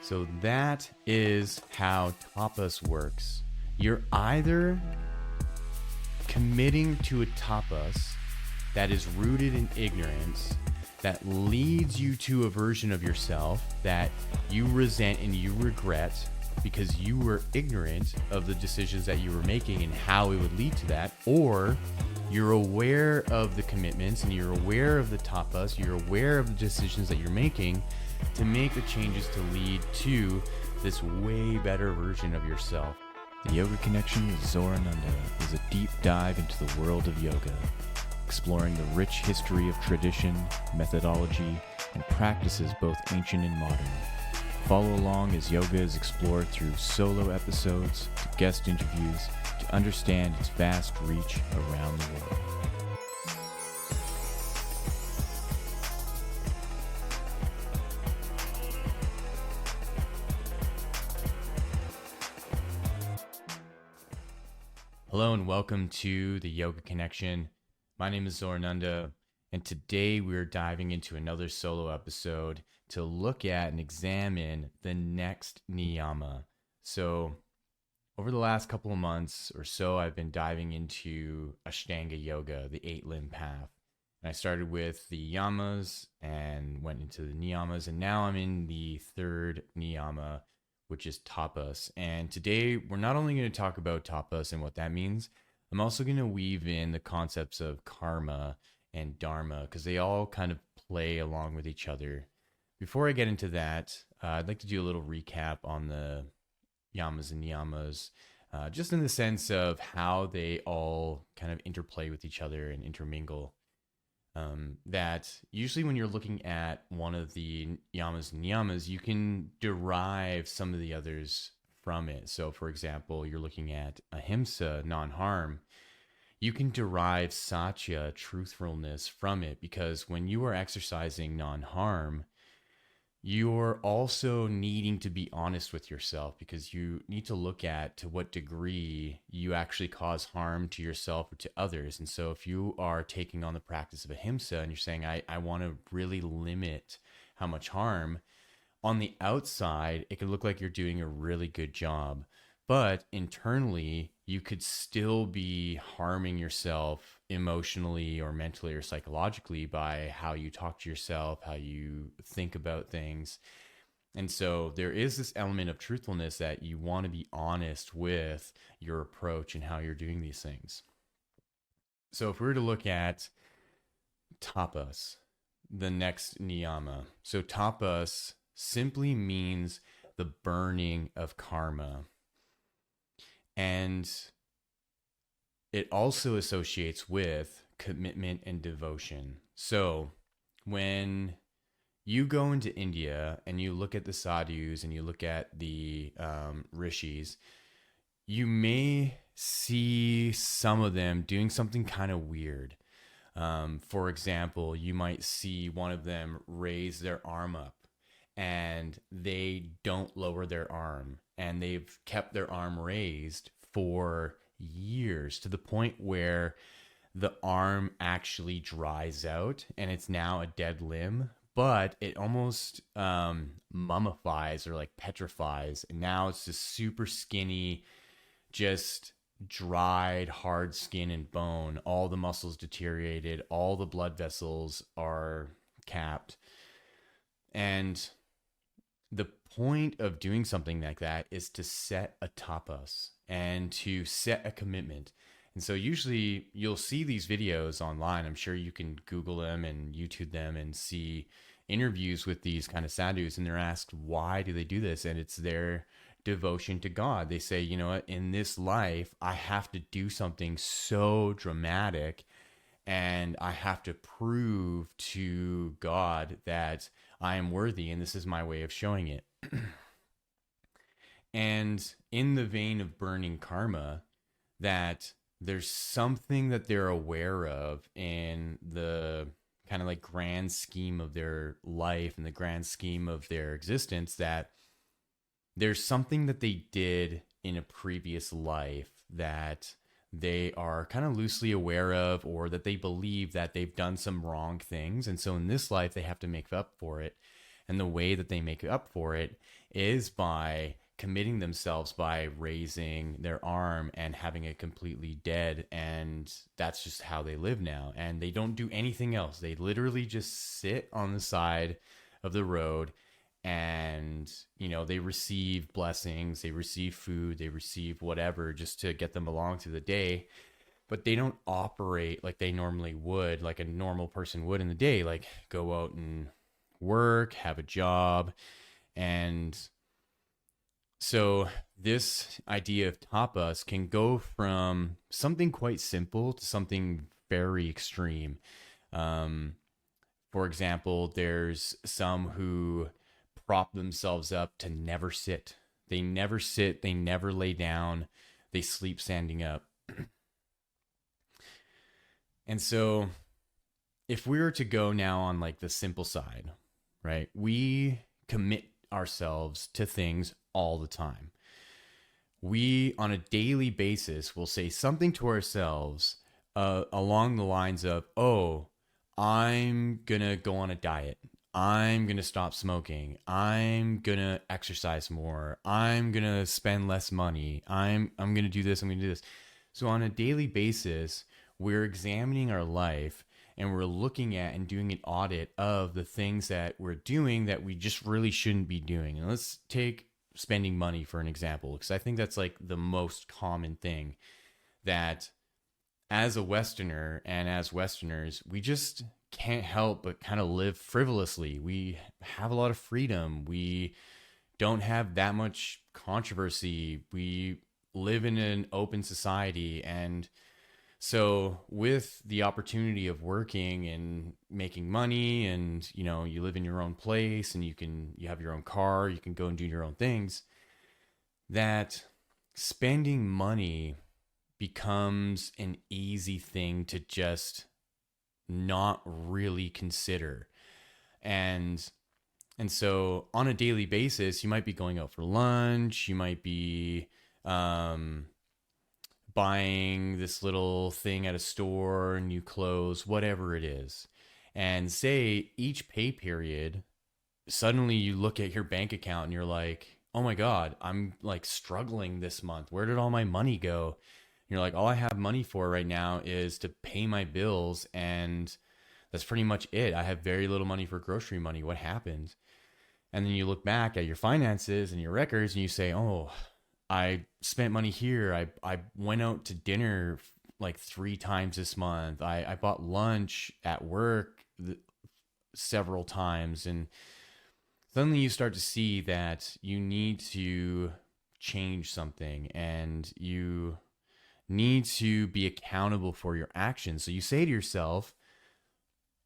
So that is how tapas works. You're either committing to a tapas that is rooted in ignorance, that leads you to a version of yourself that you resent and you regret because you were ignorant of the decisions that you were making and how it would lead to that, or you're aware of the commitments and you're aware of the tapas, you're aware of the decisions that you're making to make the changes to lead to this way better version of yourself. The Yoga Connection with Zorananda is a deep dive into the world of yoga, exploring the rich history of tradition, methodology, and practices both ancient and modern. Follow along as yoga is explored through solo episodes to guest interviews to understand its vast reach around the world. Hello and welcome to the Yoga Connection. My name is Zorananda, and today we're diving into another solo episode to look at and examine the next niyama. So, over the last couple of months or so, I've been diving into Ashtanga yoga, the 8-limb path. And I started with the yamas and went into the niyamas, and now I'm in the third niyama, which is tapas. And today we're not only going to talk about tapas and what that means, I'm also going to weave in the concepts of karma and dharma because they all kind of play along with each other. Before I get into that, I'd like to do a little recap on the yamas and niyamas, just in the sense of how they all kind of interplay with each other and intermingle. That usually when you're looking at one of the yamas and niyamas, you can derive some of the others from it. So for example, you're looking at ahimsa, non-harm. You can derive satya, truthfulness, from it because when you are exercising non-harm, you're also needing to be honest with yourself because you need to look at to what degree you actually cause harm to yourself or to others. And so if you are taking on the practice of ahimsa and you're saying, I want to really limit how much harm, on the outside, it could look like you're doing a really good job. But internally, you could still be harming yourself emotionally or mentally or psychologically by how you talk to yourself, how you think about things. And so there is this element of truthfulness that you want to be honest with your approach and how you're doing these things. So if we were to look at tapas, the next niyama. So tapas simply means the burning of karma. And it also associates with commitment and devotion. So when you go into India and you look at the sadhus and you look at the rishis, you may see some of them doing something kind of weird. For example, you might see one of them raise their arm up and they don't lower their arm. And they've kept their arm raised for years to the point where the arm actually dries out and it's now a dead limb, but it almost mummifies or like petrifies. And now it's just super skinny, just dried, hard skin and bone. All the muscles deteriorated, all the blood vessels are capped. And the point of doing something like that is to set a tapas and to set a commitment. And so usually you'll see these videos online. I'm sure you can Google them and YouTube them and see interviews with these kind of sadhus, and they're asked, why do they do this? And it's their devotion to God. They say, you know what, in this life, I have to do something so dramatic and I have to prove to God that I am worthy, and this is my way of showing it. And in the vein of burning karma, that there's something that they're aware of in the kind of like grand scheme of their life and the grand scheme of their existence, that there's something that they did in a previous life that they are kind of loosely aware of, or that they believe that they've done some wrong things. And so in this life, they have to make up for it. And the way that they make up for it is by committing themselves, by raising their arm and having it completely dead. And that's just how they live now. And they don't do anything else. They literally just sit on the side of the road, and they receive blessings, they receive food, they receive whatever just to get them along through the day. But they don't operate like they normally would, like a normal person would in the day, like go out and work, have a job. And so this idea of tapas can go from something quite simple to something very extreme. For example, there's some who prop themselves up to never sit. They never sit, they never lay down, they sleep standing up. And so if we were to go now on like the simple side, right? We commit ourselves to things all the time. We, on a daily basis, will say something to ourselves along the lines of, oh, I'm going to go on a diet. I'm going to stop smoking. I'm going to exercise more. I'm going to spend less money. I'm going to do this. I'm going to do this. So on a daily basis, we're examining our life and we're looking at and doing an audit of the things that we're doing that we just really shouldn't be doing. And let's take spending money for an example, because I think that's like the most common thing that as a Westerner and as Westerners, we just can't help but kind of live frivolously. We have a lot of freedom. We don't have that much controversy. We live in an open society. And so with the opportunity of working and making money, and you live in your own place and you have your own car, you can go and do your own things, that spending money becomes an easy thing to just not really consider. And so on a daily basis, you might be going out for lunch, you might be buying this little thing at a store, new clothes, whatever it is. And say each pay period, suddenly you look at your bank account and you're like, oh my God, I'm like struggling this month. Where did all my money go? And you're like, all I have money for right now is to pay my bills. And that's pretty much it. I have very little money for grocery money. What happened? And then you look back at your finances and your records and you say, oh, I spent money here. I went out to dinner like 3 times this month. I bought lunch at work several times. And suddenly you start to see that you need to change something and you need to be accountable for your actions. So you say to yourself,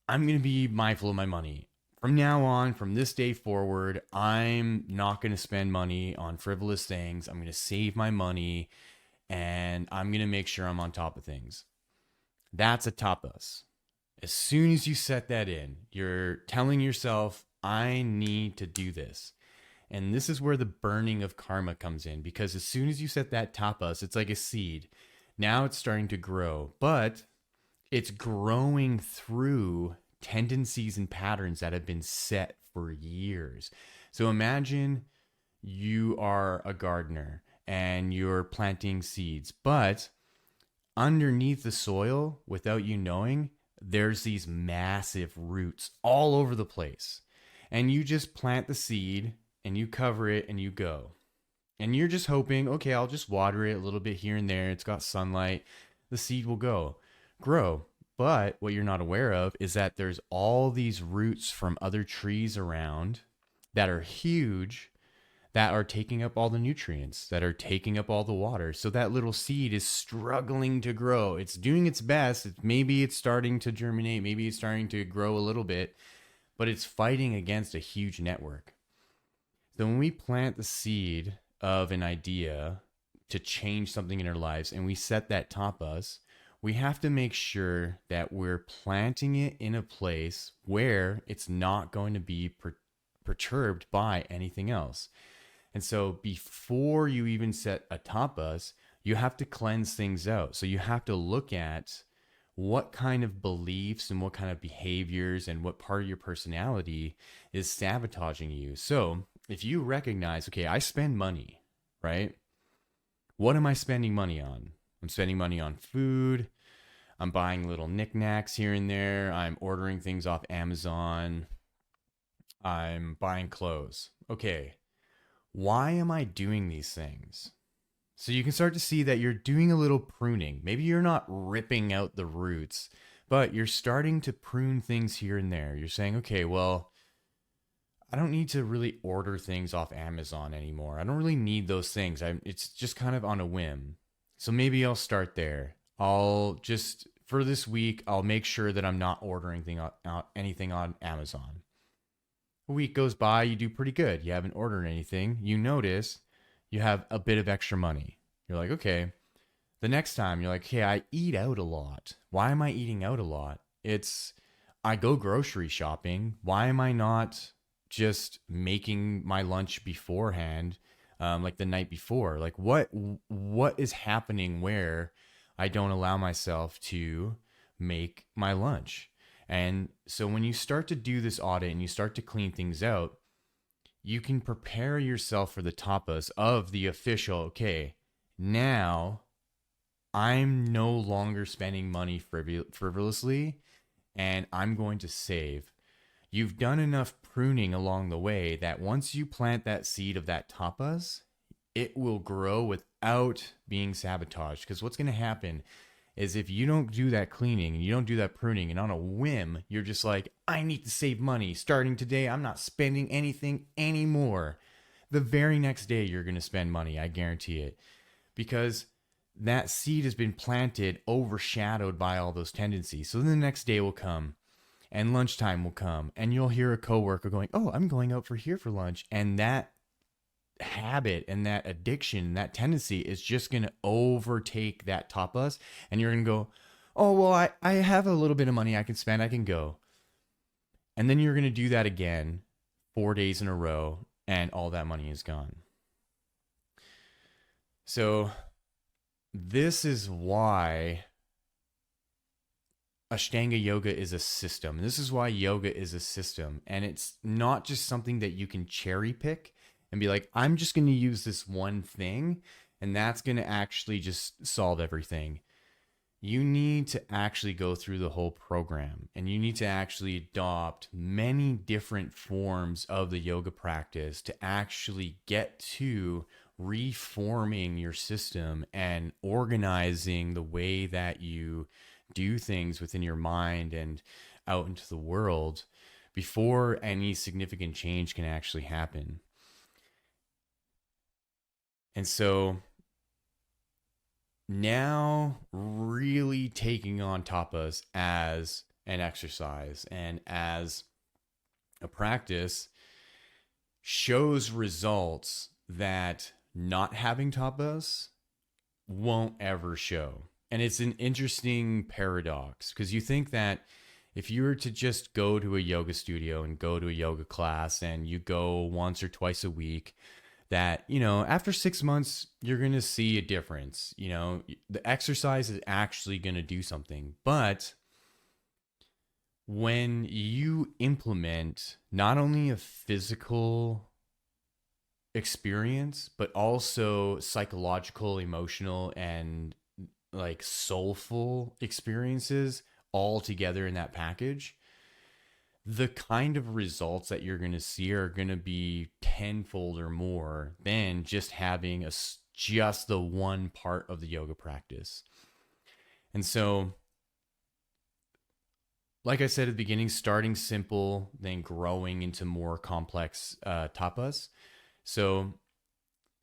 I'm going to be mindful of my money. From now on, from this day forward, I'm not going to spend money on frivolous things. I'm going to save my money and I'm going to make sure I'm on top of things. That's a tapas. As soon as you set that in, you're telling yourself, I need to do this. And this is where the burning of karma comes in, because as soon as you set that tapas, it's like a seed. Now it's starting to grow, but it's growing through tendencies and patterns that have been set for years. So imagine you are a gardener and you're planting seeds, but underneath the soil, without you knowing, there's these massive roots all over the place. And you just plant the seed and you cover it and you go. And you're just hoping, okay, I'll just water it a little bit here and there. It's got sunlight. The seed will grow. But what you're not aware of is that there's all these roots from other trees around that are huge, that are taking up all the nutrients, that are taking up all the water. So that little seed is struggling to grow. It's doing its best. Maybe it's starting to germinate. Maybe it's starting to grow a little bit, but it's fighting against a huge network. So when we plant the seed of an idea to change something in our lives and we set that tapas, we have to make sure that we're planting it in a place where it's not going to be perturbed by anything else. And so before you even set a tapas, you have to cleanse things out. So you have to look at what kind of beliefs and what kind of behaviors and what part of your personality is sabotaging you. So if you recognize, okay, I spend money, right? What am I spending money on? I'm spending money on food. I'm buying little knickknacks here and there. I'm ordering things off Amazon. I'm buying clothes. Okay, why am I doing these things? So you can start to see that you're doing a little pruning. Maybe you're not ripping out the roots, but you're starting to prune things here and there. You're saying, okay, well, I don't need to really order things off Amazon anymore. I don't really need those things. It's just kind of on a whim. So maybe I'll start there. I'll just, for this week, I'll make sure that I'm not ordering anything on Amazon. A week goes by, you do pretty good. You haven't ordered anything. You notice you have a bit of extra money. You're like, okay. The next time you're like, hey, I eat out a lot. Why am I eating out a lot? I go grocery shopping. Why am I not just making my lunch beforehand, like the night before? Like what is happening where I don't allow myself to make my lunch? And so when you start to do this audit and you start to clean things out, you can prepare yourself for the tapas of the official, okay, now I'm no longer spending money frivolously, and I'm going to save. You've done enough pruning along the way that once you plant that seed of that tapas, it will grow without being sabotaged. Because what's going to happen is if you don't do that cleaning and you don't do that pruning, and on a whim, you're just like, I need to save money. Starting today, I'm not spending anything anymore. The very next day, you're going to spend money. I guarantee it. Because that seed has been planted, overshadowed by all those tendencies. So then the next day will come and lunchtime will come and you'll hear a coworker going, oh, I'm going out for here for lunch. And that habit and that addiction, that tendency is just going to overtake that tapas. And you're going to go, oh, well, I have a little bit of money I can spend. I can go. And then you're going to do that again 4 days in a row and all that money is gone. So this is why Ashtanga yoga is a system. This is why yoga is a system. And it's not just something that you can cherry pick and be like, I'm just going to use this one thing and that's going to actually just solve everything. You need to actually go through the whole program and you need to actually adopt many different forms of the yoga practice to actually get to reforming your system and organizing the way that you do things within your mind and out into the world before any significant change can actually happen. And so now really taking on tapas as an exercise and as a practice shows results that not having tapas won't ever show. And it's an interesting paradox because you think that if you were to just go to a yoga studio and go to a yoga class and you go once or twice a week, that, you know, after 6 months, you're going to see a difference. You know, the exercise is actually going to do something. But when you implement not only a physical experience, but also psychological, emotional, and like soulful experiences all together in that package, the kind of results that you're going to see are going to be tenfold or more than just having just the one part of the yoga practice. And so, like I said at the beginning, starting simple, then growing into more complex tapas. So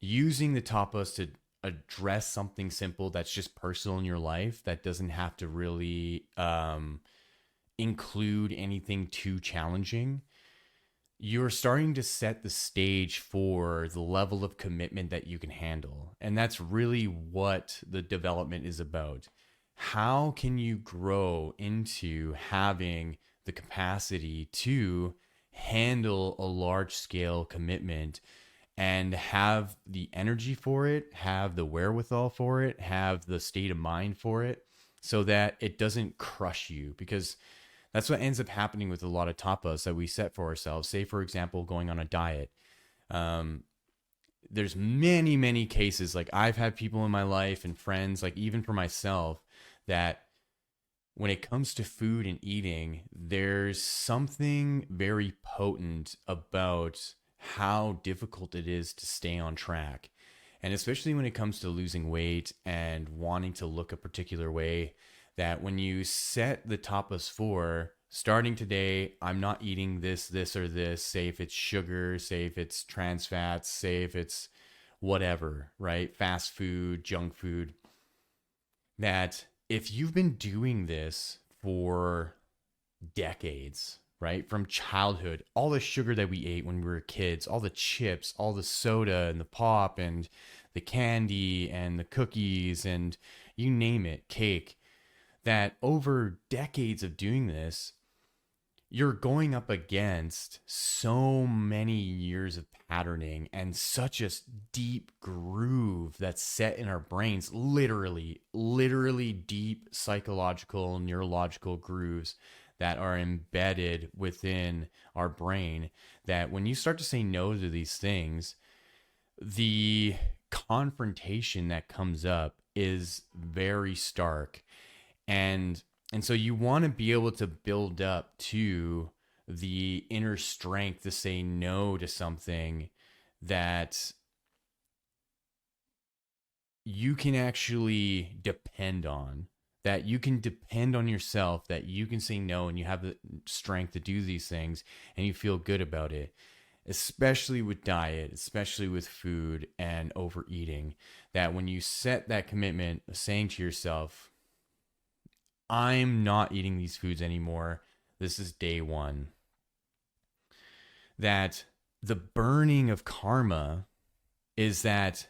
using the tapas to address something simple that's just personal in your life that doesn't have to really include anything too challenging, you're starting to set the stage for the level of commitment that you can handle. And that's really what the development is about. How can you grow into having the capacity to handle a large scale commitment and have the energy for it, have the wherewithal for it, have the state of mind for it, so that it doesn't crush you, because that's what ends up happening with a lot of tapas that we set for ourselves. Say, for example, going on a diet. Um, there's many cases, like I've had people in my life and friends, like even for myself, that when it comes to food and eating, there's something very potent about how difficult it is to stay on track. And especially when it comes to losing weight and wanting to look a particular way, that when you set the tapas for starting today, I'm not eating this, or this, say if it's sugar, say if it's trans fats, say if it's whatever, right? Fast food, junk food, that if you've been doing this for decades, right? From childhood, all the sugar that we ate when we were kids, all the chips, all the soda and the pop and the candy and the cookies and you name it, cake, that over decades of doing this, you're going up against so many years of patterning and such a deep groove that's set in our brains, literally deep psychological, neurological grooves that are embedded within our brain, that when you start to say no to these things, the confrontation that comes up is very stark. And so you want to be able to build up to the inner strength to say no to something that you can actually depend on, that you can depend on yourself, that you can say no and you have the strength to do these things and you feel good about it, especially with diet, especially with food and overeating, that when you set that commitment of saying to yourself, I'm not eating these foods anymore, this is day one, that the burning of karma is that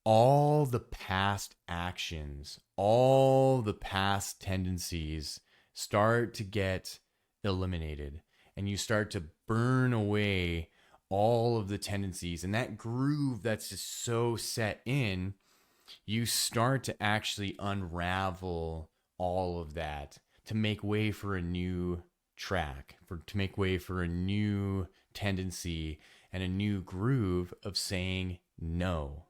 all the past actions, all the past tendencies start to get eliminated, and you start to burn away all of the tendencies, and that groove that's just so set in, you start to actually unravel all of that to make way for a new track, to make way for a new tendency and a new groove of saying no.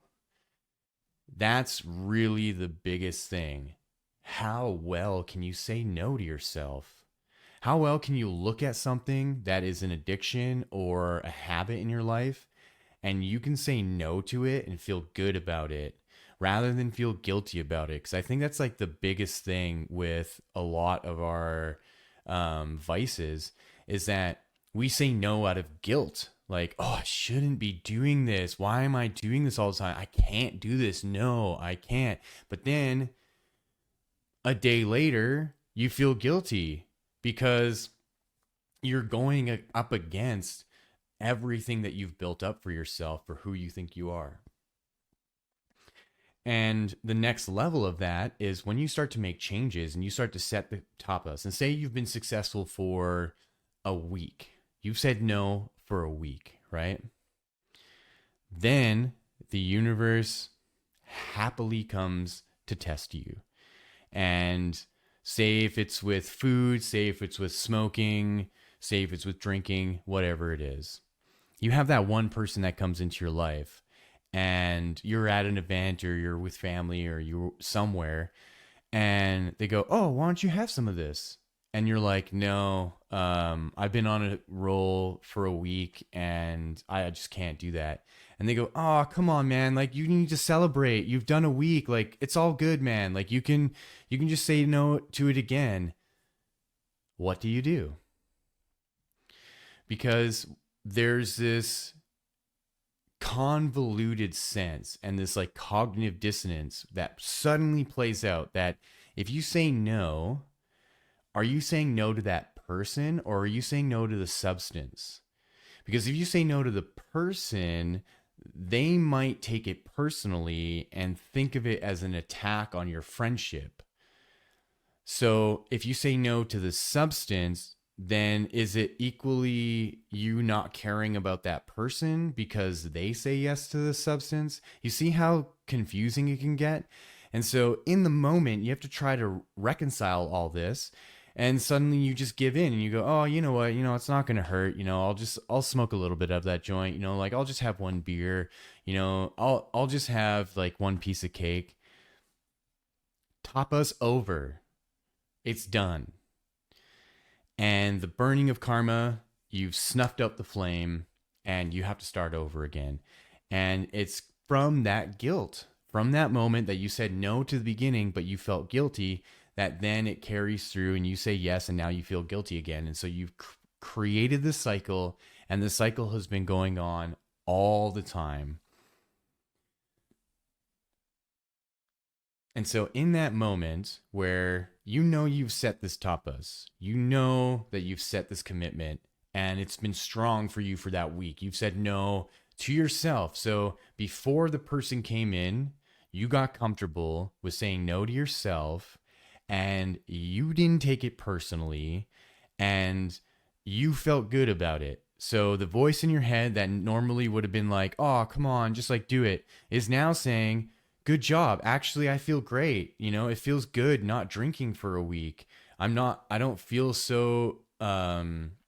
That's really the biggest thing. How well can you say no to yourself? How well can you look at something that is an addiction or a habit in your life and you can say no to it and feel good about it, rather than feel guilty about it? Because I think that's like the biggest thing with a lot of our vices, is that we say no out of guilt. Like, oh, I shouldn't be doing this. Why am I doing this all the time? I can't do this. No, I can't. But then a day later, you feel guilty because you're going up against everything that you've built up for yourself for who you think you are. And the next level of that is when you start to make changes and you start to set the tapas, and say you've been successful for a week. You've said no for a week, right? Then the universe happily comes to test you. And say if it's with food, say if it's with smoking, say if it's with drinking, whatever it is. You have that one person that comes into your life, and you're at an event or you're with family or you're somewhere, and they go, oh, why don't you have some of this? And you're like, no, I've been on a roll for a week and I just can't do that. And they go, oh, come on, man. Like, you need to celebrate. You've done a week. Like, it's all good, man. Like, you can just say no to it again. What do you do? Because there's this convoluted sense and this like cognitive dissonance that suddenly plays out, that if you say no, are you saying no to that person or are you saying no to the substance? Because if you say no to the person, they might take it personally and think of it as an attack on your friendship. So if you say no to the substance, then is it equally you not caring about that person because they say yes to the substance? You see how confusing it can get? And so in the moment, you have to try to reconcile all this. And suddenly you just give in and you go, oh, you know what? It's not going to hurt. I'll smoke a little bit of that joint, like I'll just have one beer, I'll just have like one piece of cake. Tapas over. It's done. And the burning of karma, you've snuffed out the flame and you have to start over again. And it's from that guilt, from that moment that you said no to the beginning, but you felt guilty, that then it carries through and you say yes, and now you feel guilty again. And so you've created this cycle, and the cycle has been going on all the time. And so in that moment where you've set this tapas, that you've set this commitment, and it's been strong for you for that week. You've said no to yourself. So before the person came in, you got comfortable with saying no to yourself, and you didn't take it personally, and you felt good about it. So the voice in your head that normally would have been like, oh, come on, just like do it, is now saying, good job. Actually, I feel great. It feels good not drinking for a week. I don't feel so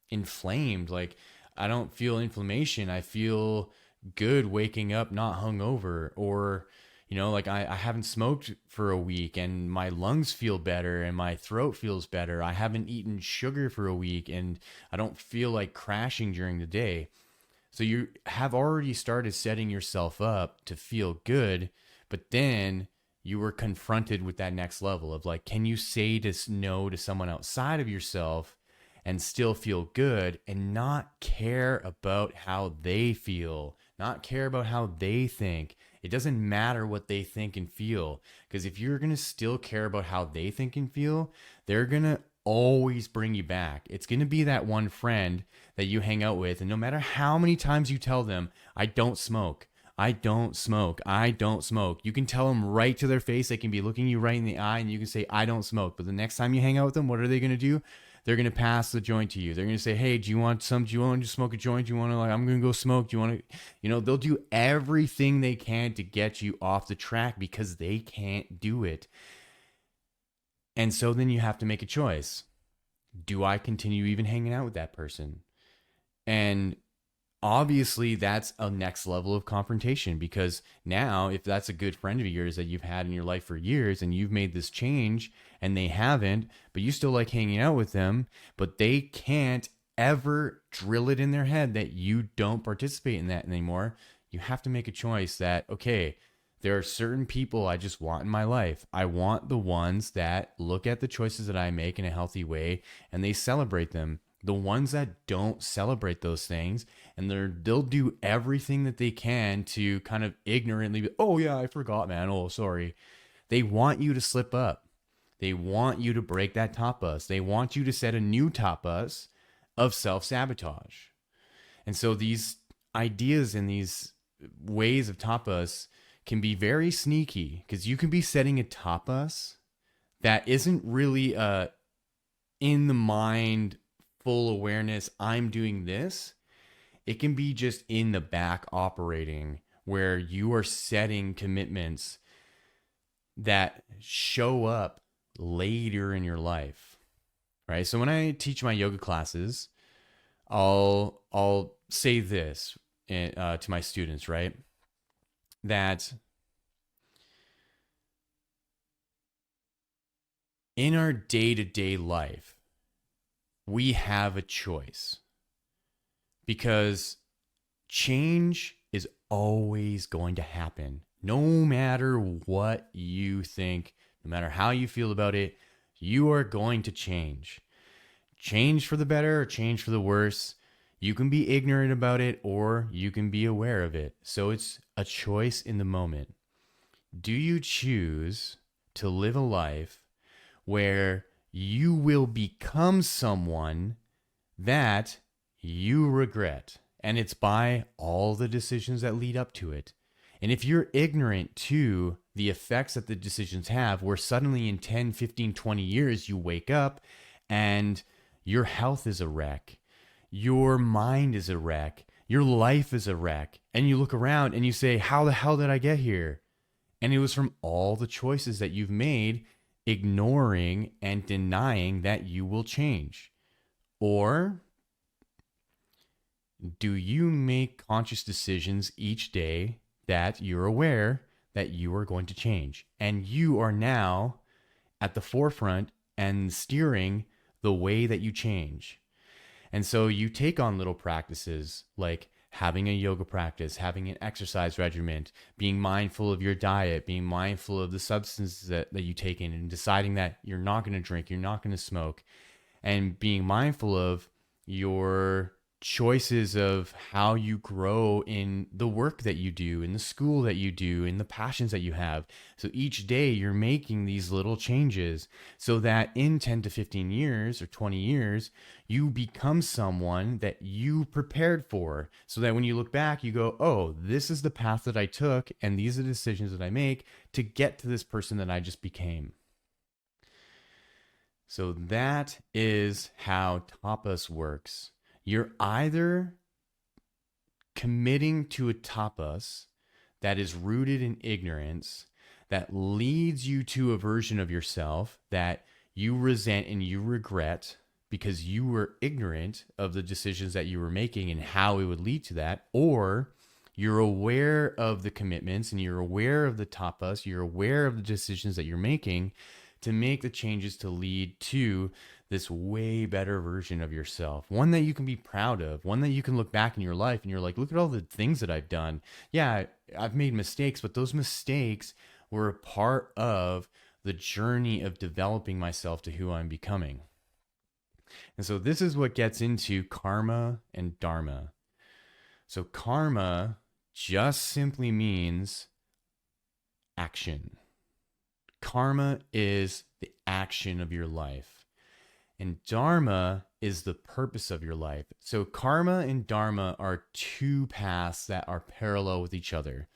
inflamed. Like, I don't feel inflammation. I feel good waking up not hungover, or like I haven't smoked for a week and my lungs feel better and my throat feels better. I haven't eaten sugar for a week and I don't feel like crashing during the day. So you have already started setting yourself up to feel good, but then you were confronted with that next level of like, can you say this no to someone outside of yourself and still feel good and not care about how they feel, not care about how they think? It doesn't matter what they think and feel, because if you're going to still care about how they think and feel, they're going to always bring you back. It's going to be that one friend that you hang out with, and no matter how many times you tell them, I don't smoke, I don't smoke, I don't smoke, you can tell them right to their face. They can be looking you right in the eye and you can say, I don't smoke. But the next time you hang out with them, what are they going to do? They're going to pass the joint to you. They're going to say, hey, do you want to smoke a joint? Do you want to, like, I'm going to go smoke. Do you want to, they'll do everything they can to get you off the track because they can't do it. And so then you have to make a choice. Do I continue even hanging out with that person? And obviously that's a next level of confrontation, because now if that's a good friend of yours that you've had in your life for years and you've made this change and they haven't, but you still like hanging out with them, but they can't ever drill it in their head that you don't participate in that anymore, you have to make a choice that, okay, there are certain people I just want in my life. I want the ones that look at the choices that I make in a healthy way and they celebrate them. The ones that don't celebrate those things, and they'll do everything that they can to kind of ignorantly be, oh yeah, I forgot, man. Oh, sorry. They want you to slip up. They want you to break that tapas. They want you to set a new tapas of self-sabotage. And so these ideas and these ways of tapas can be very sneaky, because you can be setting a tapas that isn't really in the mind full awareness, I'm doing this. It can be just in the back operating, where you are setting commitments that show up later in your life, right? So when I teach my yoga classes, I'll say this to my students, right? That in our day-to-day life, we have a choice, because change is always going to happen. No matter what you think, no matter how you feel about it, you are going to change. Change for the better or change for the worse. You can be ignorant about it or you can be aware of it. So it's a choice in the moment. Do you choose to live a life where you will become someone that you regret? And it's by all the decisions that lead up to it. And if you're ignorant to the effects that the decisions have, where suddenly in 10, 15, 20 years, you wake up and your health is a wreck, your mind is a wreck, your life is a wreck, and you look around and you say, how the hell did I get here? And it was from all the choices that you've made, ignoring and denying that you will change. Or do you make conscious decisions each day that you're aware that you are going to change? And you are now at the forefront and steering the way that you change. And so you take on little practices like having a yoga practice, having an exercise regimen, being mindful of your diet, being mindful of the substances that you take in, and deciding that you're not going to drink, you're not going to smoke, and being mindful of your choices of how you grow in the work that you do, in the school that you do, in the passions that you have. So each day you're making these little changes so that in 10 to 15 years or 20 years, you become someone that you prepared for. So that when you look back, you go, oh, this is the path that I took, and these are the decisions that I make to get to this person that I just became. So that is how tapas works. You're either committing to a tapas that is rooted in ignorance, that leads you to a version of yourself that you resent and you regret because you were ignorant of the decisions that you were making and how it would lead to that, or you're aware of the commitments and you're aware of the tapas, you're aware of the decisions that you're making to make the changes to lead to this way better version of yourself, one that you can be proud of, one that you can look back in your life and you're like, look at all the things that I've done. Yeah, I've made mistakes, but those mistakes were a part of the journey of developing myself to who I'm becoming. And so this is what gets into karma and dharma. So karma just simply means action. Karma is the action of your life. And dharma is the purpose of your life. So karma and dharma are two paths that are parallel with each other,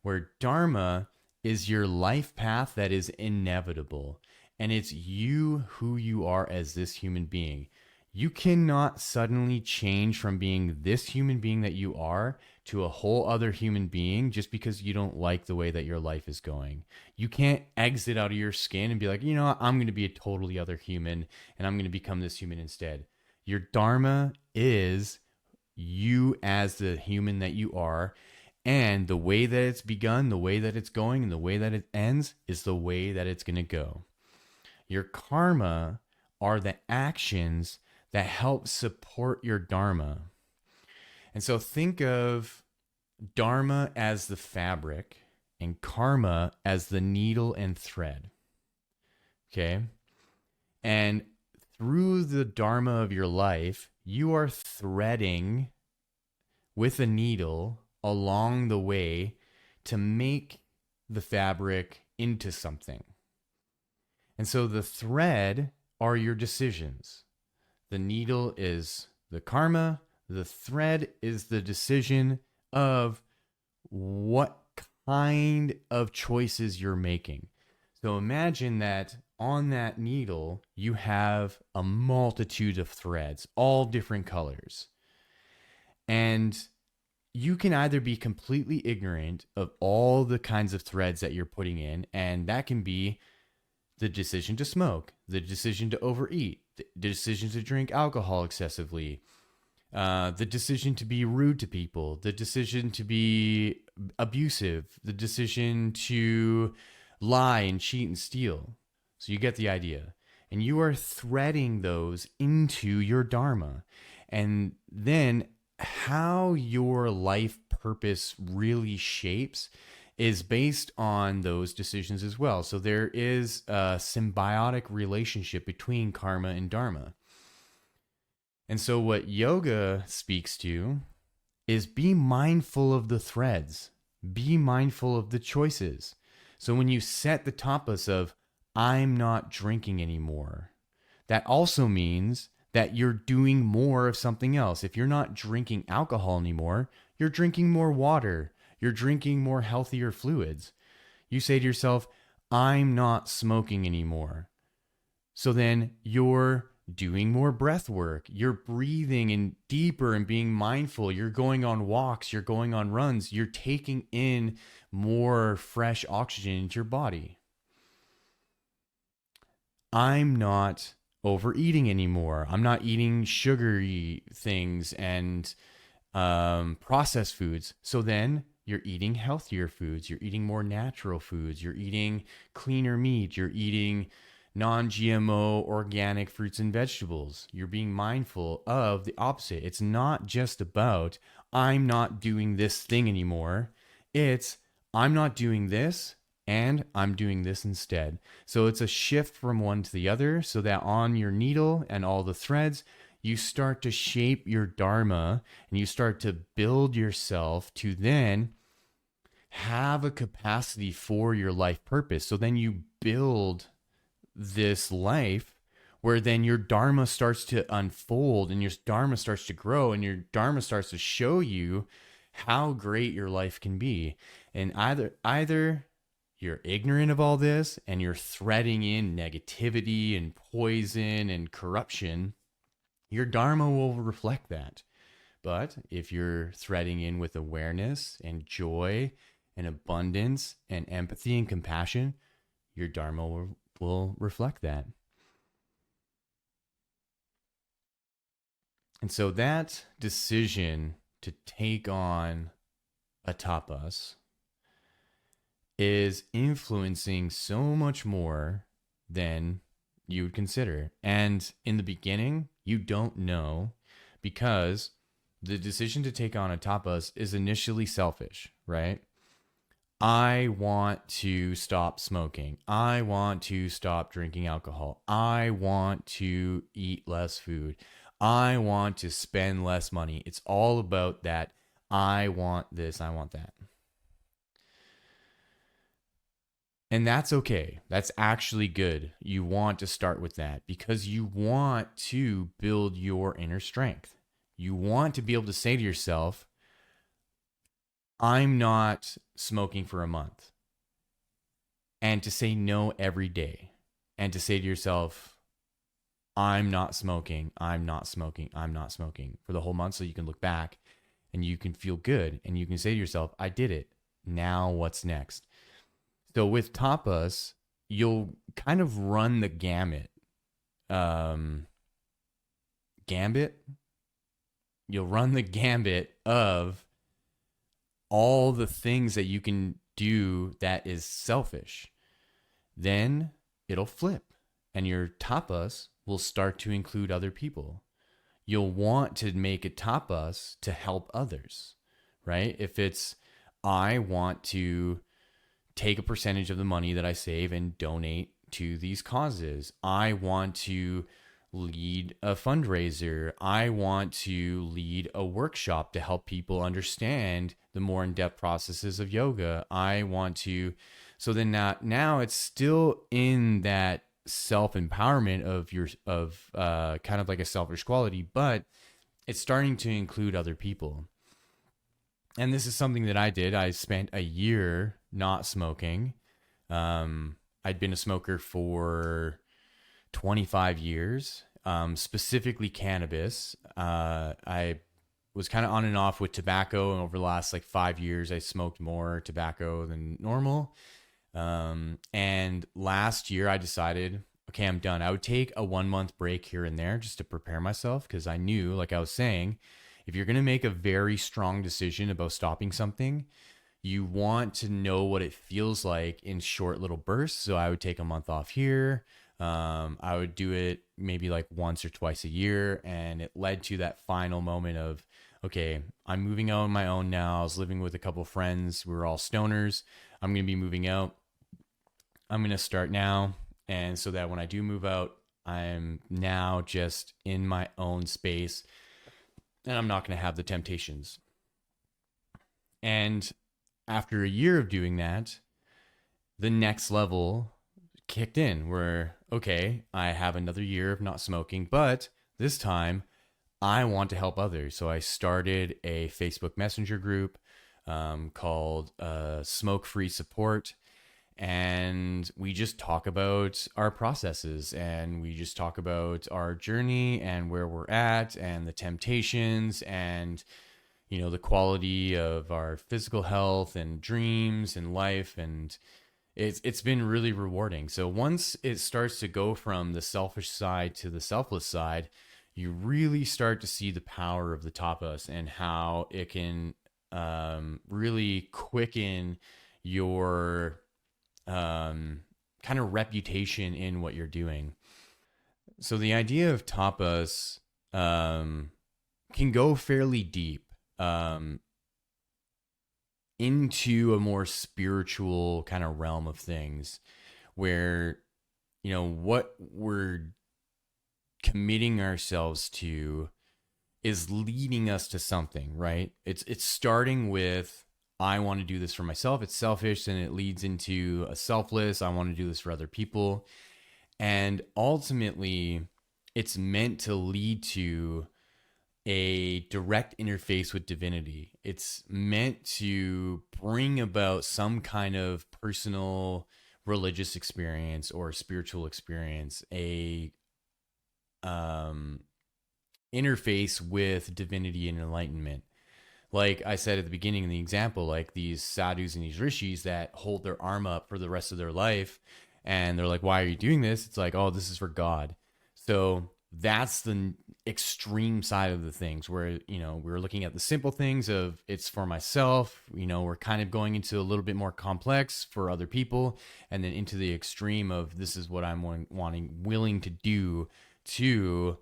where dharma is your life path that is inevitable. And it's you who you are as this human being. You cannot suddenly change from being this human being that you are to a whole other human being just because you don't like the way that your life is going. You can't exit out of your skin and be like, you know what, I'm going to be a totally other human and I'm going to become this human instead. Your dharma is you as the human that you are, and the way that it's begun, the way that it's going, and the way that it ends is the way that it's going to go. Your karma are the actions that help support your dharma. And so think of dharma as the fabric and karma as the needle and thread. Okay? And through the dharma of your life, you are threading with a needle along the way to make the fabric into something. And so the thread are your decisions. The needle is the karma. The thread is the decision of what kind of choices you're making. So imagine that on that needle, you have a multitude of threads, all different colors. And you can either be completely ignorant of all the kinds of threads that you're putting in, and that can be the decision to smoke, the decision to overeat, the decision to drink alcohol excessively, the decision to be rude to people, the decision to be abusive, the decision to lie and cheat and steal. So you get the idea. And you are threading those into your dharma. And then how your life purpose really shapes is based on those decisions as well. So there is a symbiotic relationship between karma and dharma. And so what yoga speaks to is be mindful of the threads, be mindful of the choices. So when you set the tapas of, I'm not drinking anymore, that also means that you're doing more of something else. If you're not drinking alcohol anymore, you're drinking more water, you're drinking more healthier fluids. You say to yourself, I'm not smoking anymore. So then you're doing more breath work. You're breathing in deeper and being mindful. You're going on walks. You're going on runs. You're taking in more fresh oxygen into your body. I'm not overeating anymore. I'm not eating sugary things and processed foods. So then you're eating healthier foods. You're eating more natural foods. You're eating cleaner meat. You're eating non-GMO organic fruits and vegetables. You're being mindful of the opposite. It's not just about, I'm not doing this thing anymore. It's, I'm not doing this and I'm doing this instead. So it's a shift from one to the other, so that on your needle and all the threads, you start to shape your dharma and you start to build yourself to then have a capacity for your life purpose. So then you build this life where then your dharma starts to unfold and your dharma starts to grow and your dharma starts to show you how great your life can be. And either you're ignorant of all this and you're threading in negativity and poison and corruption, your dharma will reflect that. But if you're threading in with awareness and joy and abundance and empathy and compassion, your dharma will reflect that. And so that decision to take on a tapas is influencing so much more than you would consider. And in the beginning, you don't know, because the decision to take on a tapas is initially selfish, right? I want to stop smoking. I want to stop drinking alcohol. I want to eat less food. I want to spend less money. It's all about that. I want this. I want that. And that's okay. That's actually good. You want to start with that because you want to build your inner strength. You want to be able to say to yourself, I'm not smoking for a month. And to say no every day. And to say to yourself, I'm not smoking, I'm not smoking, I'm not smoking for the whole month, so you can look back and you can feel good and you can say to yourself, I did it. Now what's next? So with tapas, you'll kind of run the gamut. You'll run the gambit of all the things that you can do that is selfish. Then it'll flip and your tapas will start to include other people. You'll want to make a tapas to help others, right? If it's, I want to take a percentage of the money that I save and donate to these causes. I want to lead a fundraiser. I want to lead a workshop to help people understand the more in-depth processes of yoga. I want to, so then now it's still in that self-empowerment of kind of like a selfish quality, but it's starting to include other people. And this is something that I did. I spent a year not smoking. I'd been a smoker for 25 years, specifically cannabis. I was kind of on and off with tobacco, and over the last like 5 years, I smoked more tobacco than normal. And last year I decided, okay, I'm done. I would take a 1 month break here and there just to prepare myself, because I knew, like I was saying, if you're going to make a very strong decision about stopping something, you want to know what it feels like in short little bursts. So I would take a month off here. I would do it maybe like once or twice a year. And it led to that final moment of, okay, I'm moving out on my own now. I was living with a couple of friends. We were all stoners. I'm going to be moving out. I'm going to start now. And so that when I do move out, I'm now just in my own space and I'm not going to have the temptations. And after a year of doing that, the next level kicked in where, okay, I have another year of not smoking, but this time I want to help others. So I started a Facebook Messenger group called Smoke Free Support. And we just talk about our processes, and we just talk about our journey and where we're at and the temptations and, the quality of our physical health and dreams and life. And it's been really rewarding. So once it starts to go from the selfish side to the selfless side, you really start to see the power of the tapas and how it can really quicken your kind of reputation in what you're doing. So the idea of tapas can go fairly deep into a more spiritual kind of realm of things, where what we're committing ourselves to is leading us to something, right? It's starting with, I want to do this for myself. It's selfish, and it leads into a selfless, I want to do this for other people. And ultimately, it's meant to lead to a direct interface with divinity. It's meant to bring about some kind of personal religious experience or spiritual experience, a interface with divinity and enlightenment. Like I said at the beginning in the example, like these sadhus and these rishis that hold their arm up for the rest of their life, and they're like, why are you doing this? It's like, oh, this is for God. So that's the extreme side of the things, where we're looking at the simple things of, it's for myself. We're kind of going into a little bit more complex for other people, and then into the extreme of, this is what I'm willing to do to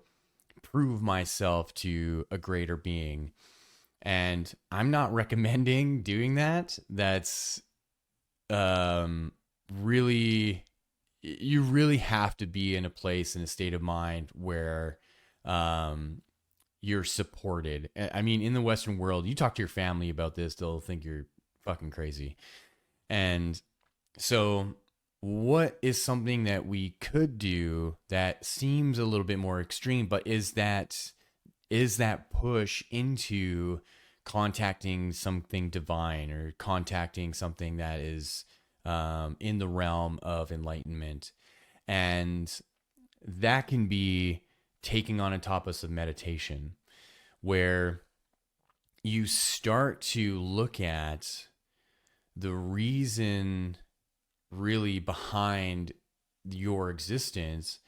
prove myself to a greater being. And I'm not recommending doing that. That's really, you really have to be in a place, in a state of mind where you're supported. I mean, in the Western world, you talk to your family about this, they'll think you're fucking crazy. And so what is something that we could do that seems a little bit more extreme, but is that push into contacting something divine, or contacting something that is in the realm of enlightenment. And that can be taking on a tapas of meditation, where you start to look at the reason really behind your existence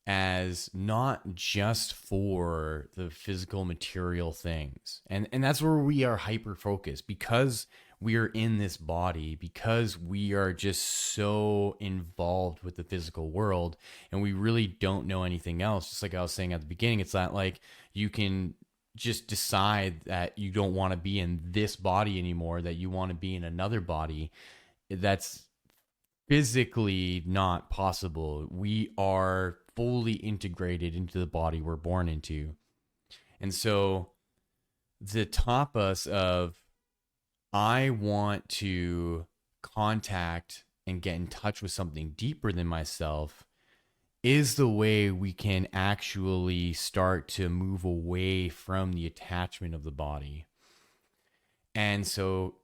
as not just for the physical material things. And that's where we are hyper focused, because we are in this body, because we are just so involved with the physical world, and we really don't know anything else. Just like I was saying at the beginning, it's not like you can just decide that you don't want to be in this body anymore, that you want to be in another body. That's physically not possible. We are fully integrated into the body we're born into. And so the tapas of, I want to contact and get in touch with something deeper than myself, is the way we can actually start to move away from the attachment of the body. And so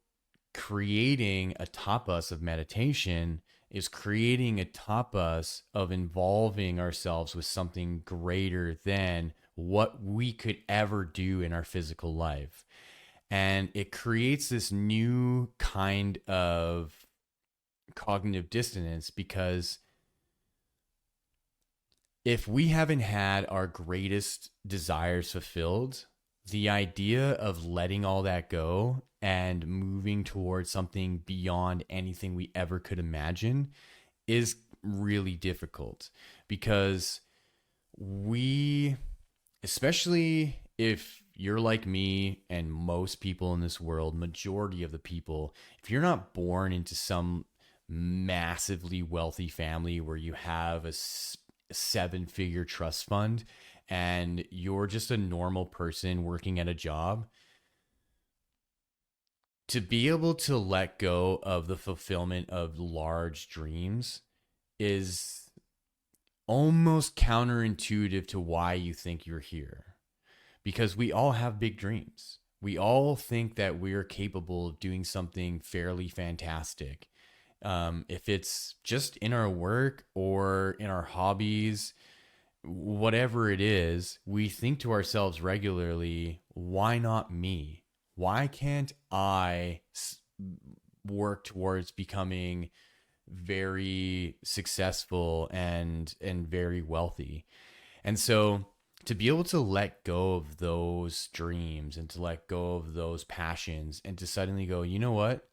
creating a tapas of meditation is creating a tapas of involving ourselves with something greater than what we could ever do in our physical life. And it creates this new kind of cognitive dissonance, because if we haven't had our greatest desires fulfilled, the idea of letting all that go and moving towards something beyond anything we ever could imagine is really difficult. Because we, especially if you're like me and most people in this world, majority of the people, if you're not born into some massively wealthy family where you have a 7-figure trust fund and you're just a normal person working at a job, to be able to let go of the fulfillment of large dreams is almost counterintuitive to why you think you're here. Because we all have big dreams. We all think that we're capable of doing something fairly fantastic. If it's just in our work or in our hobbies, whatever it is, we think to ourselves regularly, why not me? Why can't I work towards becoming very successful and very wealthy? And so to be able to let go of those dreams and to let go of those passions and to suddenly go, you know what?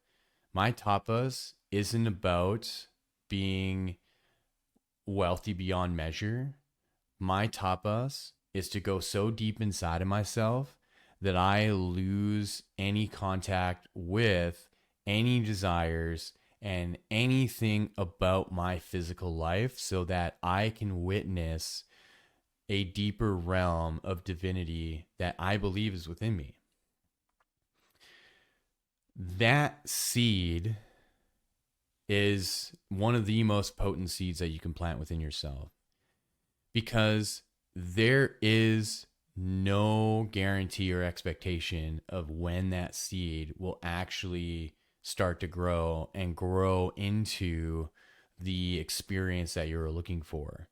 My tapas isn't about being wealthy beyond measure. My tapas is to go so deep inside of myself that I lose any contact with any desires and anything about my physical life so that I can witness a deeper realm of divinity that I believe is within me. That seed is one of the most potent seeds that you can plant within yourself, because there is no guarantee or expectation of when that seed will actually start to grow and grow into the experience that you're looking for.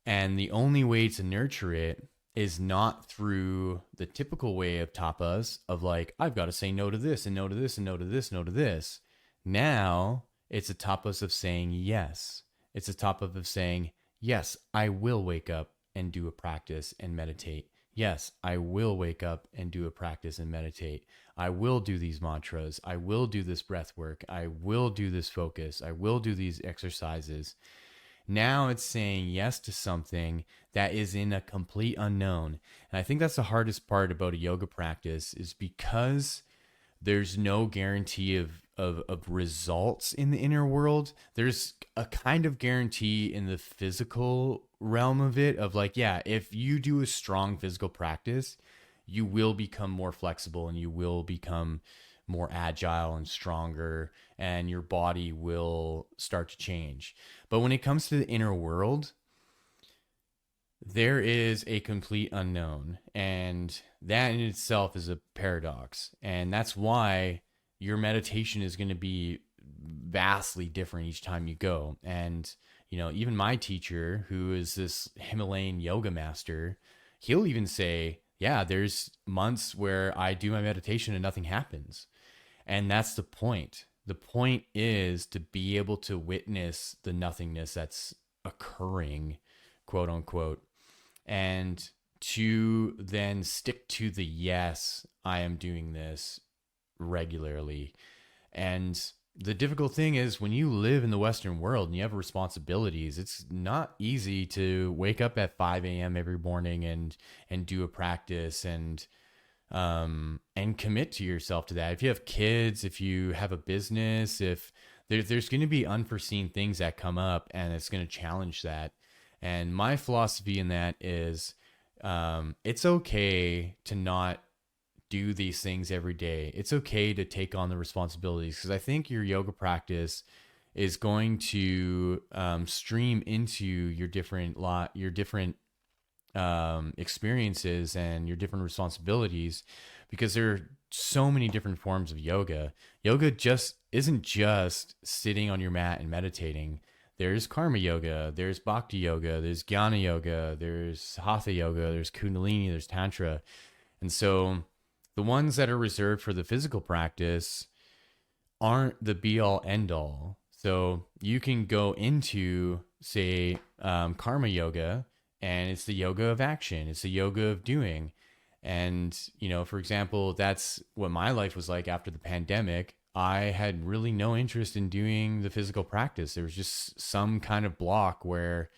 And the only way to nurture it is not through the typical way of tapas of like, I've got to say no to this and no to this and no to this, no to this. Now it's a tapas of saying yes. It's a tapas of saying, yes, I will wake up and do a practice and meditate. Yes, I will wake up and do a practice and meditate. I will do these mantras. I will do this breath work. I will do this focus. I will do these exercises. Now it's saying yes to something that is in a complete unknown. And I think that's the hardest part about a yoga practice, is because there's no guarantee of results in the inner world. There's a kind of guarantee in the physical realm of it, of like, yeah, if you do a strong physical practice, you will become more flexible and you will become more agile and stronger, and your body will start to change. But when it comes to the inner world, there is a complete unknown, and that in itself is a paradox. And that's why your meditation is going to be vastly different each time you go. And, you know, even my teacher, who is this Himalayan yoga master, he'll even say, yeah, there's months where I do my meditation and nothing happens. And that's the point. The point is to be able to witness the nothingness that's occurring, quote unquote, and to then stick to the yes, I am doing this regularly. And the difficult thing is, when you live in the Western world and you have responsibilities, it's not easy to wake up at 5 a.m. every morning and do a practice and commit to yourself to that. If you have kids, if you have a business, if there's going to be unforeseen things that come up, and it's going to challenge that. And my philosophy in that is, it's okay to not do these things every day. It's okay to take on the responsibilities, because I think your yoga practice is going to stream into your different experiences and your different responsibilities, because there are so many different forms of yoga. Yoga just isn't just sitting on your mat and meditating. There's karma yoga, there's bhakti yoga, there's jnana yoga, there's hatha yoga, there's kundalini, there's tantra. And so the ones that are reserved for the physical practice aren't the be all end all. So you can go into, say, karma yoga, and it's the yoga of action. It's the yoga of doing. And, you know, for example, that's what my life was like after the pandemic. I had really no interest in doing the physical practice. There was just some kind of block where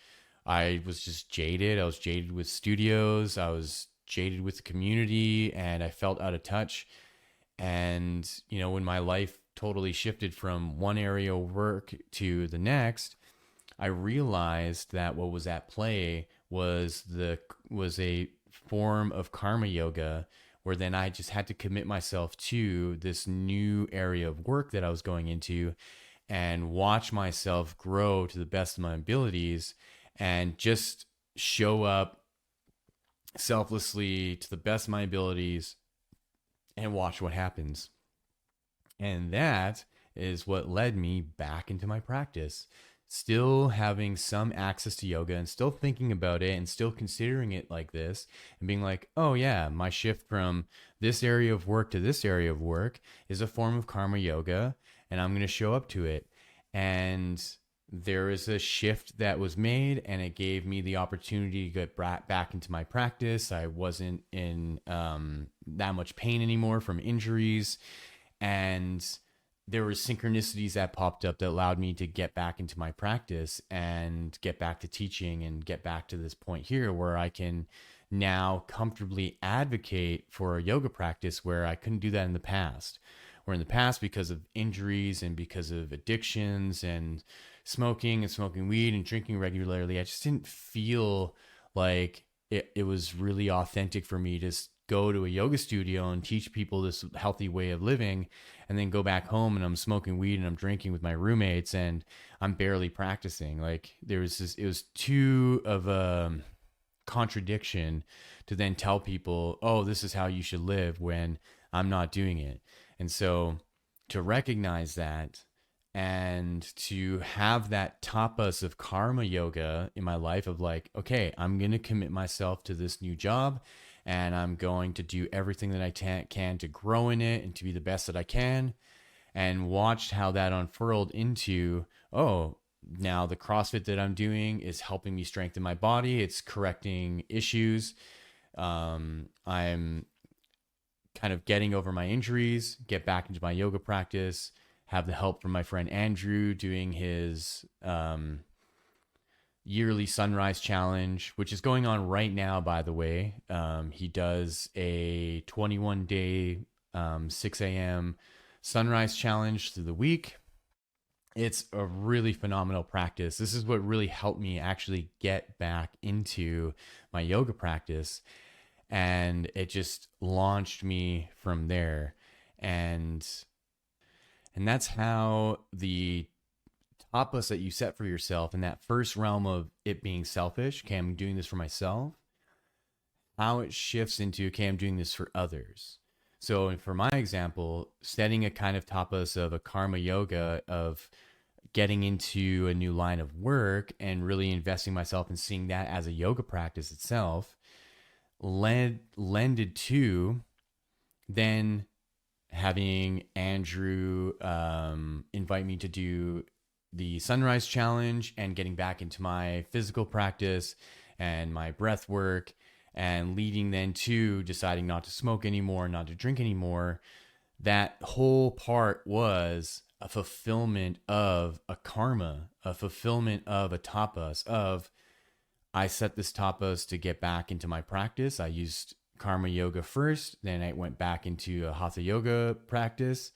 I was just jaded. I was jaded with studios. I was jaded with the community, and I felt out of touch. And, you know, when my life totally shifted from one area of work to the next, I realized that what was at play was a form of karma yoga, where then I just had to commit myself to this new area of work that I was going into and watch myself grow to the best of my abilities and just show up selflessly to the best of my abilities and watch what happens. And that is what led me back into my practice. Still having some access to yoga and still thinking about it and still considering it like this and being like, oh, yeah, my shift from this area of work to this area of work is a form of karma yoga, and I'm going to show up to it. And there is a shift that was made, and it gave me the opportunity to get back into my practice. I wasn't in that much pain anymore from injuries, and there were synchronicities that popped up that allowed me to get back into my practice and get back to teaching and get back to this point here where I can now comfortably advocate for a yoga practice where I couldn't do that in the past. Where in the past, because of injuries and because of addictions and smoking weed and drinking regularly, I just didn't feel like it was really authentic for me to go to a yoga studio and teach people this healthy way of living, and then go back home and I'm smoking weed and I'm drinking with my roommates and I'm barely practicing. Like it was too of a contradiction to then tell people, oh, this is how you should live, when I'm not doing it. And so to recognize that and to have that tapas of karma yoga in my life of like, okay, I'm going to commit myself to this new job and I'm going to do everything that I can to grow in it and to be the best that I can, and watched how that unfurled into, oh, now the CrossFit that I'm doing is helping me strengthen my body. It's correcting issues. I'm kind of getting over my injuries, get back into my yoga practice, have the help from my friend Andrew doing his yearly sunrise challenge, which is going on right now, by the way. He does a 21-day 6 a.m. sunrise challenge through the week. It's a really phenomenal practice. This is what really helped me actually get back into my yoga practice. And it just launched me from there. And that's how the tapas that you set for yourself in that first realm of it being selfish, okay, I'm doing this for myself, how it shifts into, okay, I'm doing this for others. So for my example, setting a kind of tapas of a karma yoga of getting into a new line of work and really investing myself and seeing that as a yoga practice itself, lended to then having Andrew invite me to do the sunrise challenge and getting back into my physical practice and my breath work, and leading then to deciding not to smoke anymore, not to drink anymore. That whole part was a fulfillment of a karma, a fulfillment of a tapas of, I set this tapas to get back into my practice. I used karma yoga first, then I went back into a hatha yoga practice,